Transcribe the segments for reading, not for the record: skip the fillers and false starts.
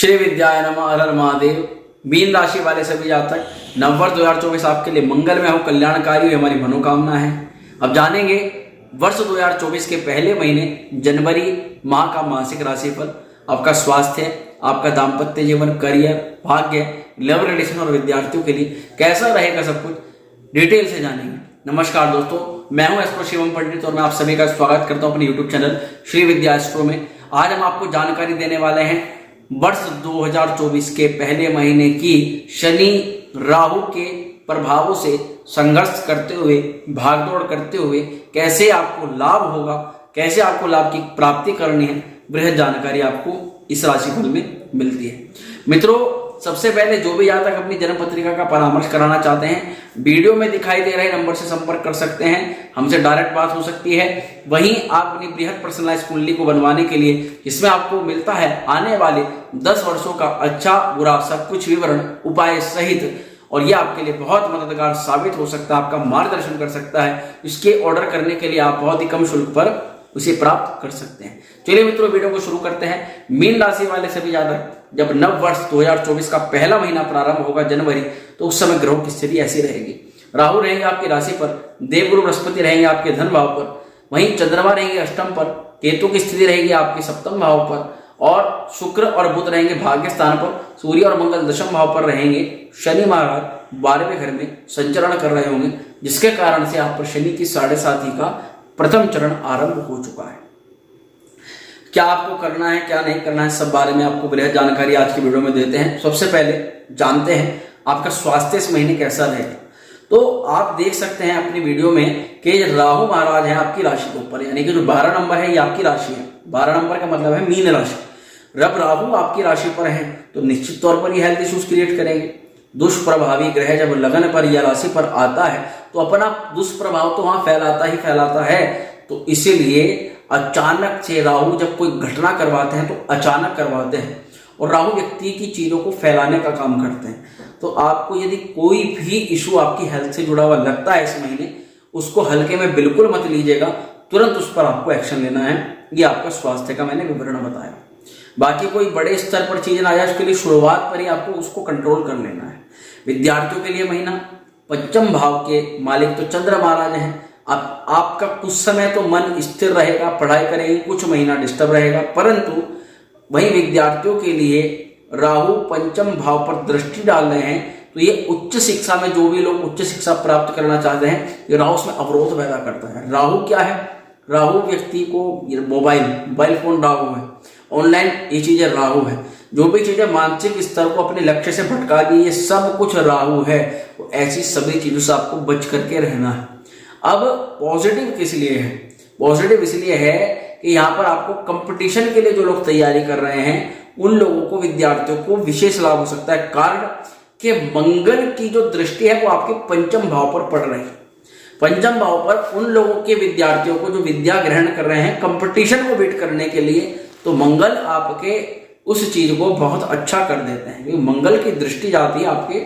श्री विद्याय नमः। हर हर महादेव। मीन राशि वाले सभी जातक नववर्ष 2024 आपके लिए मंगलमय हो, कल्याणकारी हो, हमारी मनोकामना है। अब जानेंगे वर्ष 2024 के पहले महीने जनवरी माह का मासिक राशिफल, आपका स्वास्थ्य, आपका दाम्पत्य जीवन, करियर, भाग्य, लव रिलेशन और विद्यार्थियों के लिए कैसा रहेगा, सब कुछ डिटेल से जानेंगे। नमस्कार दोस्तों, मैं हूं एस्ट्रो शिवम पंडित और मैं आप सभी का स्वागत करता हूं अपने यूट्यूब चैनल श्री विद्या एस्ट्रो में। आज हम आपको जानकारी देने वाले हैं वर्ष 2024 के पहले महीने की शनि राहु के प्रभावों से संघर्ष करते हुए, भागदौड़ करते हुए कैसे आपको लाभ होगा, कैसे आपको लाभ की प्राप्ति करनी है, बृहद जानकारी आपको इस राशिफल में मिलती है। मित्रों, सबसे पहले जो भी यहाँ तक अपनी जन्म पत्रिका का परामर्श कराना चाहते हैं, वीडियो में दिखाई दे रहे नंबर से संपर्क कर सकते हैं, हमसे डायरेक्ट बात हो सकती है। वहीं आप अपनी बृहद पर्सनलाइज कुंडली को बनवाने के लिए, जिसमें आपको मिलता है आने वाले 10 वर्षों का अच्छा बुरा सब कुछ विवरण उपाय सहित, और यह आपके लिए बहुत मददगार साबित हो सकता है, आपका मार्गदर्शन कर सकता है। इसके ऑर्डर करने के लिए आप बहुत ही कम शुल्क पर उसे प्राप्त कर सकते हैं। चलिए मित्रों, वीडियो को शुरू करते हैं। मीन राशि वाले सभी जातक, जब नव वर्ष 2024 का पहला महीना प्रारंभ होगा जनवरी, तो उस समय ग्रहों की स्थिति ऐसी रहेगी। राहु रहेंगे आपकी राशि पर, देवगुरु बृहस्पति रहेंगे आपके धन भाव पर, वहीं चंद्रमा रहेंगे अष्टम पर, केतु की स्थिति रहेगी आपके सप्तम भाव पर, और शुक्र और बुध रहेंगे भाग्य स्थान पर, सूर्य और मंगल दशम भाव पर रहेंगे। शनि महाराज 12वें घर में संचरण कर रहे होंगे, जिसके कारण से आप पर शनि की 7.5 का प्रथम चरण आरंभ हो चुका है। क्या आपको करना है, क्या नहीं करना है, सब बारे में आपको बृहद जानकारी आज की वीडियो में देते हैं। सबसे पहले जानते हैं आपका स्वास्थ्य इस महीने कैसा रहेगा। तो आप देख सकते हैं अपनी वीडियो में कि राहु महाराज है आपकी राशि के ऊपर, यानी कि जो 12 नंबर है ये आपकी राशि है। 12 नंबर का मतलब है मीन राशि। जब राहु आपकी राशि पर है तो निश्चित तौर पर ये हेल्थ इश्यूज क्रिएट करेंगे। दुष्प्रभावी ग्रह जब लगन पर या राशि पर आता है तो अपना दुष्प्रभाव तो वहां फैलाता ही फैलाता है। तो इसीलिए अचानक से राहु जब कोई घटना करवाते हैं तो अचानक करवाते हैं, और राहु व्यक्ति की चीजों को फैलाने का काम करते हैं। तो आपको यदि कोई भी इशू आपकी हेल्थ से जुड़ा हुआ लगता है इस महीने, उसको हल्के में बिल्कुल मत लीजिएगा, तुरंत उस पर आपको एक्शन लेना है। ये आपका स्वास्थ्य का मैंने विवरण बताया। बाकी कोई बड़े स्तर पर चीज ना आए, उसके लिए शुरुआत पर ही आपको उसको कंट्रोल कर लेना है। विद्यार्थियों के लिए महीना पंचम भाव के मालिक तो चंद्र महाराज हैं। आपका कुछ समय तो मन स्थिर रहेगा, पढ़ाई करेंगे, कुछ महीना डिस्टर्ब रहेगा, परंतु वही विद्यार्थियों के लिए राहु पंचम भाव पर दृष्टि डाल रहे हैं, तो ये उच्च शिक्षा में जो भी लोग उच्च शिक्षा प्राप्त करना चाहते हैं, ये राहु उसमें अवरोध पैदा करता है। राहु क्या है? राहु व्यक्ति को मोबाइल फोन राहु है, ऑनलाइन ये चीजें राहु है, जो भी चीजें मानसिक स्तर को अपने लक्ष्य से भटका दी, ये सब कुछ राहु है। तो ऐसी सभी चीजों से आपको बच करके रहना है। अब पॉजिटिव किस लिए है? पॉजिटिव इसलिए है कि यहाँ पर आपको कंपटीशन के लिए जो लोग तैयारी कर रहे हैं, उन लोगों को, विद्यार्थियों को विशेष लाभ हो सकता है। कारण कि मंगल की जो दृष्टि है वो आपके पंचम भाव पर पड़ रही है। पंचम भाव पर उन लोगों के, विद्यार्थियों को जो विद्या ग्रहण कर रहे हैं कंपटीशन को बीट करने के लिए, तो मंगल आपके उस चीज को बहुत अच्छा कर देते हैं, क्योंकि मंगल की दृष्टि जाती है आपके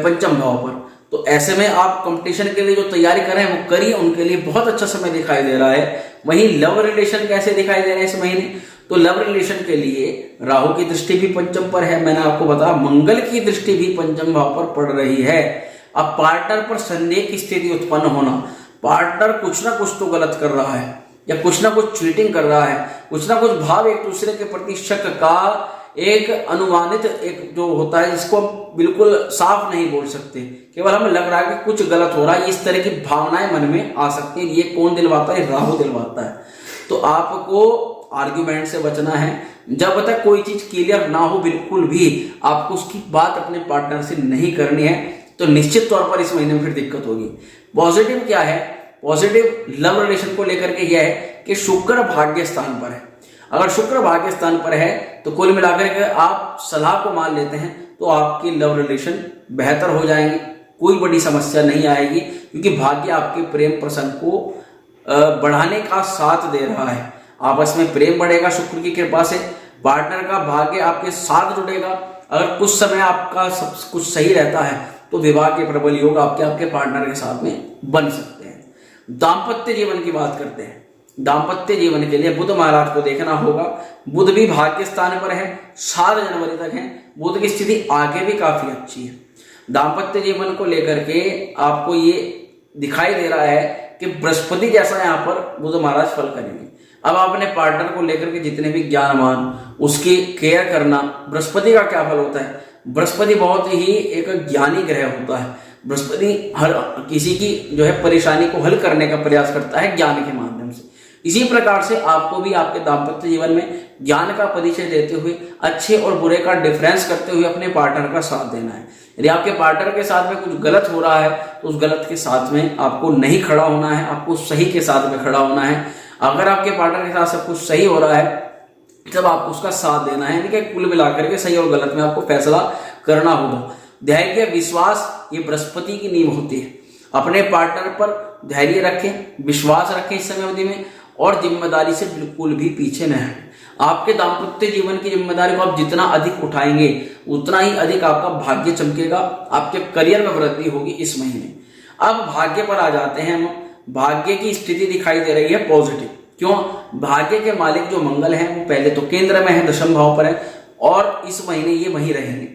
पंचम भाव पर। तो ऐसे में आप कंपटीशन के लिए जो तैयारी कर रहे हैं वो करिए, उनके लिए बहुत अच्छा समय दिखाई दे रहा है। वहीं लव रिलेशन कैसे दिखाई दे रहे हैं इस महीने? तो लव रिलेशन के लिए राहु की दृष्टि भी पंचम पर है, मैंने आपको बताया, मंगल की दृष्टि भी पंचम भाव पर पड़ रही है। अब पार्टनर पर संदेह की स्थिति उत्पन्न होना, पार्टनर कुछ ना कुछ तो गलत कर रहा है, या कुछ ना कुछ चीटिंग कर रहा है, कुछ ना कुछ भाव एक दूसरे के प्रति शक का एक अनुमानित एक जो होता है, जिसको बिल्कुल साफ नहीं बोल सकते, केवल हमें लग रहा है कि कुछ गलत हो रहा है, इस तरह की भावनाएं मन में आ सकती है। ये कौन दिलवाता है? राहु दिलवाता है। तो आपको आर्ग्यूमेंट से बचना है। जब तक कोई चीज क्लियर ना हो बिल्कुल भी, आपको उसकी बात अपने पार्टनर से नहीं करनी है, तो निश्चित तौर पर इस महीने में फिर दिक्कत होगी। पॉजिटिव क्या है? पॉजिटिव लव रिलेशन को लेकर के यह है कि शुक्र भाग्य स्थान पर है। अगर शुक्र भाग्य स्थान पर है तो कुल मिलाकर के आप सलाह को मान लेते हैं तो आपकी लव रिलेशन बेहतर हो जाएंगे, कोई बड़ी समस्या नहीं आएगी, क्योंकि भाग्य आपके प्रेम प्रसंग को बढ़ाने का साथ दे रहा है। आपस में प्रेम बढ़ेगा शुक्र की कृपा से, पार्टनर का भाग्य आपके साथ जुड़ेगा। अगर कुछ समय आपका सब कुछ सही रहता है तो विवाह के प्रबल योग आपके पार्टनर के साथ में बन सकते हैं। दाम्पत्य जीवन की बात करते हैं। दाम्पत्य जीवन के लिए बुध महाराज को देखना होगा। बुध भी भाग्य स्थान पर है, 7 जनवरी तक है। बुध की स्थिति आगे भी काफी अच्छी है। दाम्पत्य जीवन को लेकर के आपको ये दिखाई दे रहा है कि बृहस्पति जैसा यहाँ पर बुध महाराज फल करेंगे। अब अपने पार्टनर को लेकर के जितने भी ज्ञानवान, उसकी केयर करना। बृहस्पति का क्या फल होता है? बृहस्पति बहुत ही एक ज्ञानी ग्रह होता है। बृहस्पति हर किसी की जो है परेशानी को हल करने का प्रयास करता है ज्ञान के माध्यम से। इसी प्रकार से आपको भी आपके दाम्पत्य जीवन में ज्ञान का परिचय देते हुए, अच्छे और बुरे का डिफरेंस करते हुए अपने पार्टनर का साथ देना है। यदि आपके पार्टनर के साथ में कुछ गलत हो रहा है तो उस गलत के साथ में आपको नहीं खड़ा होना है, आपको सही के साथ में खड़ा होना है। अगर आपके पार्टनर के साथ सब कुछ सही हो रहा है तब आपको उसका साथ देना है, यानी कि कुल मिलाकर के सही और गलत में आपको फैसला करना होगा। धैर्य, विश्वास ये बृहस्पति की नींव होती है। अपने पार्टनर पर धैर्य रखें, विश्वास रखें इस समय अवधि में, और जिम्मेदारी से बिल्कुल भी पीछे न हटें। आपके दाम्पत्य जीवन की जिम्मेदारी को आप जितना अधिक उठाएंगे उतना ही अधिक आपका भाग्य चमकेगा, आपके करियर में वृद्धि होगी इस महीने। अब भाग्य पर आ जाते हैं हम। भाग्य की स्थिति दिखाई दे रही है पॉजिटिव। क्यों? भाग्य के मालिक जो मंगल हैं वो पहले तो केंद्र में है, दशम भाव पर है, और इस महीने ये वहीं रहेंगे।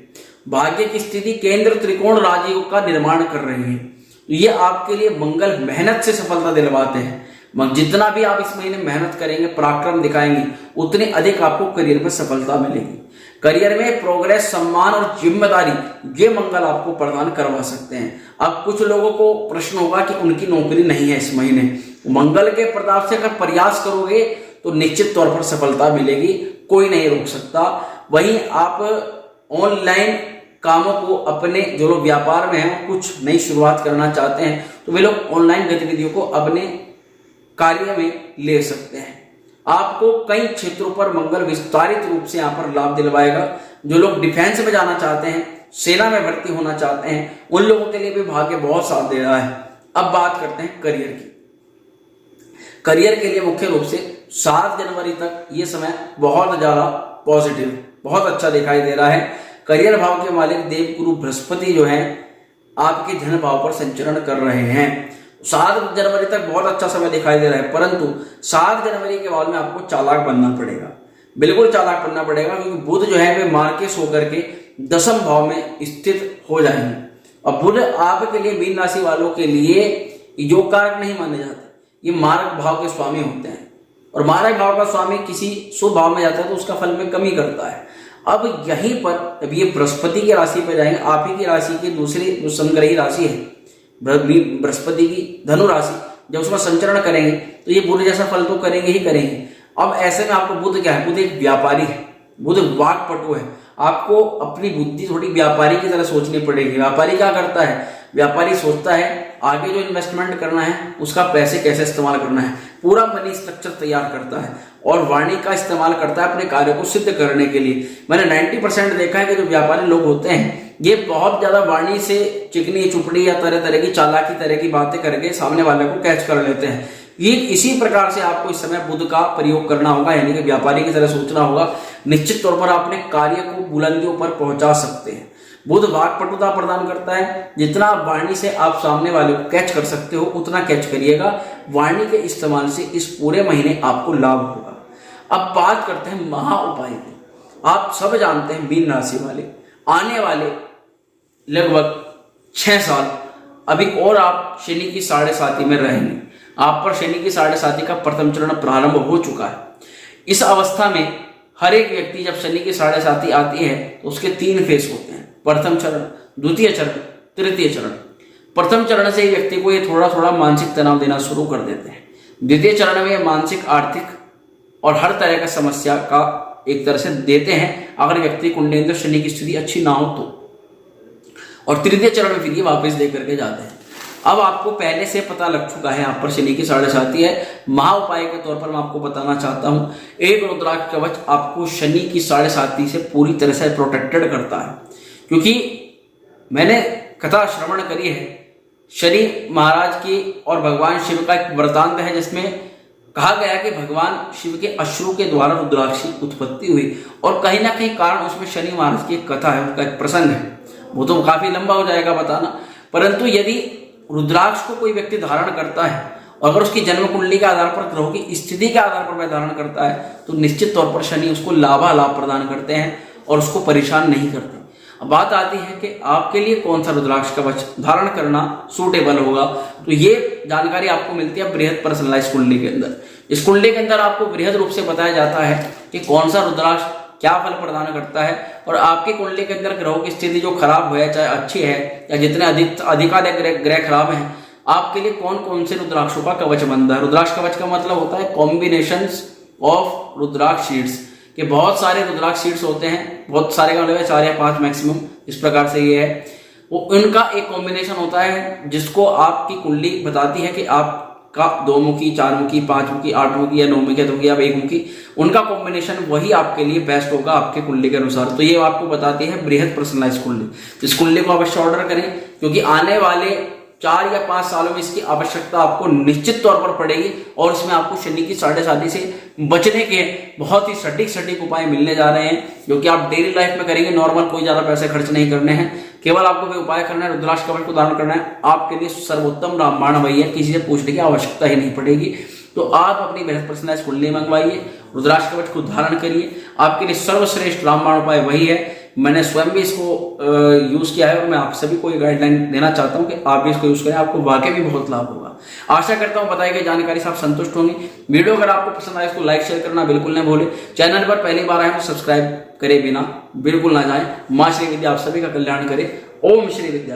भाग्य की स्थिति केंद्र त्रिकोण राजयोग का निर्माण कर रही है। ये आपके लिए मंगल मेहनत से सफलता दिलवाते हैं। जितना भी आप इस महीने मेहनत करेंगे, पराक्रम दिखाएंगे, उतनी अधिक आपको करियर में सफलता मिलेगी। करियर में प्रोग्रेस, सम्मान और जिम्मेदारी ये मंगल आपको प्रदान करवा सकते हैं। अब कुछ लोगों को प्रश्न होगा कि उनकी नौकरी नहीं है इस महीने। मंगल के प्रताप से अगर प्रयास करोगे तो निश्चित तौर पर सफलता मिलेगी, कोई नहीं रोक सकता। वहीं आप ऑनलाइन कामों को, अपने जो लोग व्यापार में हैं कुछ नई शुरुआत करना चाहते हैं तो वे लोग ऑनलाइन गतिविधियों को अपने कार्य में ले सकते हैं। आपको कई क्षेत्रों पर मंगल विस्तारित रूप से यहाँ पर लाभ दिलवाएगा। जो लोग डिफेंस में जाना चाहते हैं, सेना में भर्ती होना चाहते हैं, उन लोगों के लिए भी भाग्य बहुत साथ दे रहा है। अब बात करते हैं करियर की। करियर के लिए मुख्य रूप से 7 जनवरी तक ये समय बहुत ज्यादा पॉजिटिव, बहुत अच्छा दिखाई दे रहा है। करियर भाव के मालिक देवगुरु बृहस्पति जो है आपके धन भाव पर संचरण कर रहे हैं। 7 जनवरी तक बहुत अच्छा समय दिखाई दे रहा है, परंतु 7 जनवरी के बाद में आपको चालाक बनना पड़ेगा, बिल्कुल चालाक बनना पड़ेगा, क्योंकि बुध जो है वे मार्केस होकर के दशम भाव में स्थित हो जाएंगे। और बुध आपके लिए, मीन राशि वालों के लिए योग कारक नहीं माने जाते, ये मारक भाव के स्वामी होते हैं, और मारक भाव का स्वामी किसी शुभ भाव में जाता है तो उसका फल में कमी करता है। अब यहीं पर जब ये बृहस्पति की राशि पर जाएंगे, आप ही की राशि की दूसरी जो समग्रही राशि है बृहस्पति की धनु राशि, जब उसमें संचरण करेंगे तो ये बुध जैसा फल तो करेंगे ही करेंगे। अब ऐसे में आपको बुध क्या है? बुध एक व्यापारी है, बुध वाक्पटु है। आपको अपनी बुद्धि थोड़ी व्यापारी की तरह सोचनी पड़ेगी। व्यापारी क्या करता है? व्यापारी सोचता है आगे जो इन्वेस्टमेंट करना है उसका पैसे कैसे इस्तेमाल करना है, पूरा मनी स्ट्रक्चर तैयार करता है और वाणी का इस्तेमाल करता है अपने कार्य को सिद्ध करने के लिए। मैंने 90% देखा है कि जो व्यापारी लोग होते हैं ये बहुत ज्यादा वाणी से चिकनी चुपड़ी या तरह तरह की चालाकी तरह की बातें करके सामने वाले को कैच कर लेते हैं। ये इसी प्रकार से आपको इस समय बुध का प्रयोग करना होगा, यानी कि व्यापारी की तरह सोचना होगा। निश्चित तौर पर अपने कार्य को बुलंदियों पर पहुंचा सकते हैं। बुध वाक्पटुता प्रदान करता है। जितना वाणी से आप सामने वाले को कैच कर सकते हो उतना कैच करिएगा। वाणी के इस्तेमाल से इस पूरे महीने आपको लाभ होगा। अब बात करते हैं महा उपाय की। आप सब जानते हैं मीन राशि वाले आने वाले लगभग 6 साल अभी और आप शनि की 7.5 में रहेंगे। आप पर शनि की 7.5 का प्रथम चरण प्रारंभ हो चुका है। इस अवस्था में हर एक व्यक्ति जब शनि की 7.5 आती है तो उसके 3 फेस होते हैं, प्रथम चरण, द्वितीय चरण, तृतीय चरण। प्रथम चरण से ही व्यक्ति को ये थोड़ा थोड़ा मानसिक तनाव देना शुरू कर देते हैं। द्वितीय चरण में मानसिक, आर्थिक और हर तरह का समस्या का एक तरह से देते हैं अगर व्यक्ति कुंडली में शनि की स्थिति अच्छी ना हो तो। और तृतीय चरण में फिर ये वापस दे करके जाते हैं। अब आपको पहले से पता लग चुका है आप पर शनि की 7.5 है। महा उपाय के तौर पर मैं आपको बताना चाहता हूं, एक रुद्राक्ष कवच आपको शनि की 7.5 से पूरी तरह से प्रोटेक्टेड करता है। क्योंकि मैंने कथा श्रवण करी है शनि महाराज की और भगवान शिव का एक वृतांत है जिसमें कहा गया कि भगवान शिव के अश्रु के द्वारा रुद्राक्ष की उत्पत्ति हुई, और कहीं ना कहीं कारण उसमें शनि महाराज की एक कथा है, उसका एक प्रसंग है। वो तो काफी लंबा हो जाएगा बताना, परंतु यदि रुद्राक्ष को कोई व्यक्ति धारण करता है और अगर उसकी जन्म कुंडली के आधार पर ग्रहों की स्थिति के आधार पर वह धारण करता है तो निश्चित तौर पर शनि उसको लाभालाभ प्रदान करते हैं और उसको परेशान नहीं करते। अब बात आती है कि आपके लिए कौन सा रुद्राक्ष कवच धारण करना सूटेबल होगा, तो ये जानकारी आपको मिलती है बृहद पर्सनलाइज कुंडली के अंदर। इस कुंडली के अंदर आपको बृहद रूप से बताया जाता है कि कौन सा रुद्राक्ष क्या फल प्रदान करता है और आपकी कुंडली के अंदर ग्रहों की स्थिति जो खराब है चाहे अच्छी है या जितने अधिकाधिक ग्रह खराब हैं, आपके लिए कौन कौन से रुद्राक्षों का कवच बनता है। रुद्राक्ष कवच का मतलब होता है कॉम्बिनेशंस ऑफ रुद्राक्ष शीट्स, कि बहुत सारे रुद्राक्ष शीट्स होते हैं, बहुत सारे का मतलब 4 या 5 मैक्सिमम, इस प्रकार से ये है वो उनका एक कॉम्बिनेशन होता है जिसको आपकी कुंडली बताती है कि आपका 2 मुखी, 4 मुखी, 5 मुखी, 8 मुखी या 9 मुखी या 1 मुखी, उनका कॉम्बिनेशन वही आपके लिए बेस्ट होगा आपके कुंडली के अनुसार। तो ये आपको बताती है बृहद पर्सनलाइज कुंडली। इस कुंडली को अवश्य ऑर्डर करें क्योंकि आने वाले 4 या 5 सालों में इसकी आवश्यकता आपको निश्चित तौर पर पड़ेगी और इसमें आपको शनि की साढ़ेसाती से बचने के बहुत ही सटीक उपाय मिलने जा रहे हैं जो कि आप डेली लाइफ में करेंगे। नॉर्मल कोई ज्यादा पैसे खर्च नहीं करने हैं, केवल आपको वे उपाय करना है, रुद्राक्ष कवच को धारण करना है, आपके लिए सर्वोत्तम रामबाण वही है, किसी से पूछने की आवश्यकता ही नहीं पड़ेगी। तो आप अपनी बृहद पर्सनलाइज कुंडली मंगवाइए, रुद्राक्ष कवच को धारण करिए, आपके लिए सर्वश्रेष्ठ रामबाण उपाय वही है। मैंने स्वयं भी इसको यूज किया है और मैं आप सभी को ये गाइडलाइन देना चाहता हूं कि आप भी इसको यूज करें, आपको वाकई भी बहुत लाभ होगा। आशा करता हूं बताई गई जानकारी से आप संतुष्ट होंगे। वीडियो अगर आपको पसंद आए इसको लाइक शेयर करना बिल्कुल न भूलें। चैनल पर पहली बार आए तो सब्सक्राइब करे बिना बिल्कुल ना जाएं। मां श्री विद्या आप सभी का कल्याण करे। ओम श्री विद्या।